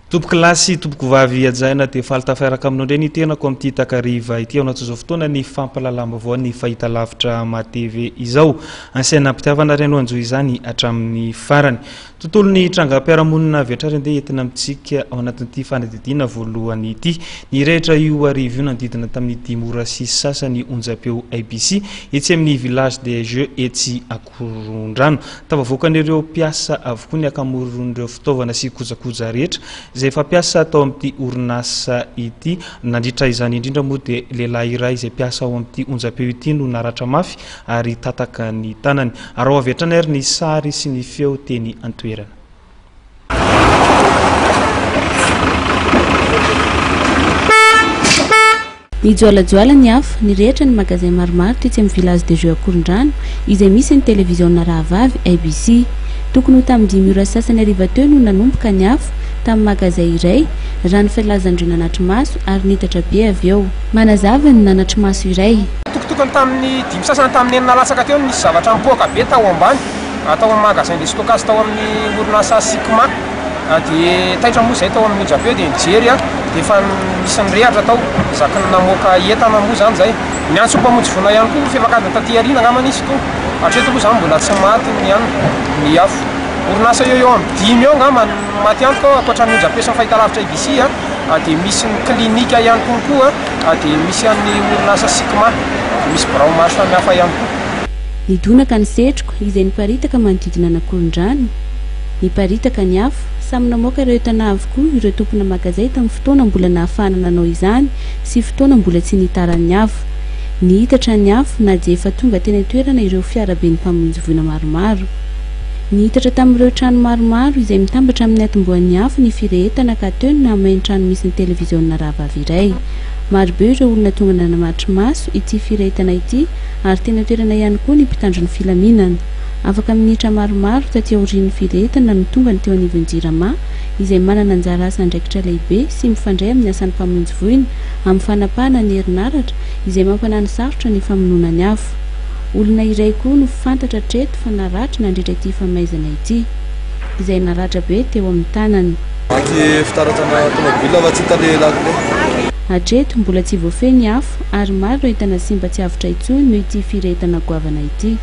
Tompoko lasy tompoko vavy ajaina dia falitafaraka aminao ndray ny tenako amin'ity takariva ity anaty izao fotoana ny fampalalama avao ny fahita lavitra matv izao ansaina mpitiavana reno anjo izany hatramin'ny farany tontolo ny trangam-piarahamonina vetrary andeha entina amintsika ao anatin'ity fanadidina voalohany ity ny rehetra io arivo io nandidina tamin'ny mora sy sasany onjapeo ABC etsy amin'ny village des jeux etsy Akorondrano tavavoakan'ireo mpiasa avokoa ny akamoron'ireo fitaovana sy kojakoja rehetra izay fampiasa atao amin'ity orinasa ity nandritra izany indrindra moa dia lehilahy iray izay mpiasa ao amin'ity onjapeo ity no naratra mafy ary tataka ny tanany ary ao avy hatrany ary ny sary sy ny feo teny antoerana. Mijoalajoala ny afo ny rehetra ny magasin maromaro tetsy amin'ny village des jeux Akorondrano izay misy ny televiziona Rahavavy ABC tokony ho tamin'ny 10 ora sasany hariva teo no nanomboka ny afo tamin'ny magasin iray raha ny filazandreo nanatrimaso ary nitatra be avy eo manazava ny nanatrimaso iray tokotokony tamin'ny 5 sasany tamin'ny 9 latsaka teo nisy zavatra mipoaka be tao ambany atao amin'ny magasin de stockage tao amin'ny orinasa Sikma dia taitra moa izay tao amin'ny onjapeo dia nijery dia efa misy nyrehatra tao zakany namoaka entana moa zany zay miantso mpamonjy ihany koa fefakadiny taty arina angamba nisy to hatreto moa zany mbola tsy maty ny afo orinasa eo amin'ny 5 eo angamba maty antoka ankoatran'ny onjapeo sy ny fahitalavitra ABC dia misy ny klinika ihany koa dia misy an'ny orinasa Sikma misy birao maro samihafa ihany koa nidonaka ny setroka izay niparitaka manodidina ny Akorondrano niparitaka ny afo samy namoaka ireo tana avokoa ireo tompona magazay tamin'ny fotoana mbola nahafahana nanao izany sy fotoana mbola tsy nitaran'ny afo nihitatra ny afo na dia efa tonga teny toerana ireo fiarabe ny mpamonjy voina maromaro nihitatra tamin'ireo trano maromaro izay mitambatra amin'ny atomboan'ny afo ny firehetana ka teo na amain'ny trano misy ny televiziona Rahavavy iray marobe ireo olona tonga nanamatry maso ity firehetana ity ary tena toerana ihany koa ny mpitandro ny filaminana afaka minitra maromaro taty aorian'ny firehetana no tonga ny teo anivon'ny jirama izay manana anjara asa andraikitra lehibe sy mifandray amin'ny asan'ny mpamonjy voina amin'ny fanapahana ny herinaratra izay mampanany sarotra ny famonoana ny afo olona iray koa no fantatra treto fa naratra nandritra ity famaizana ity izay naratra be teo amin'ny tanany hatreto mbola tsy voafeny afo ary maro ireo entana simba tsy avotra intsony noho ity firehetana goavana ity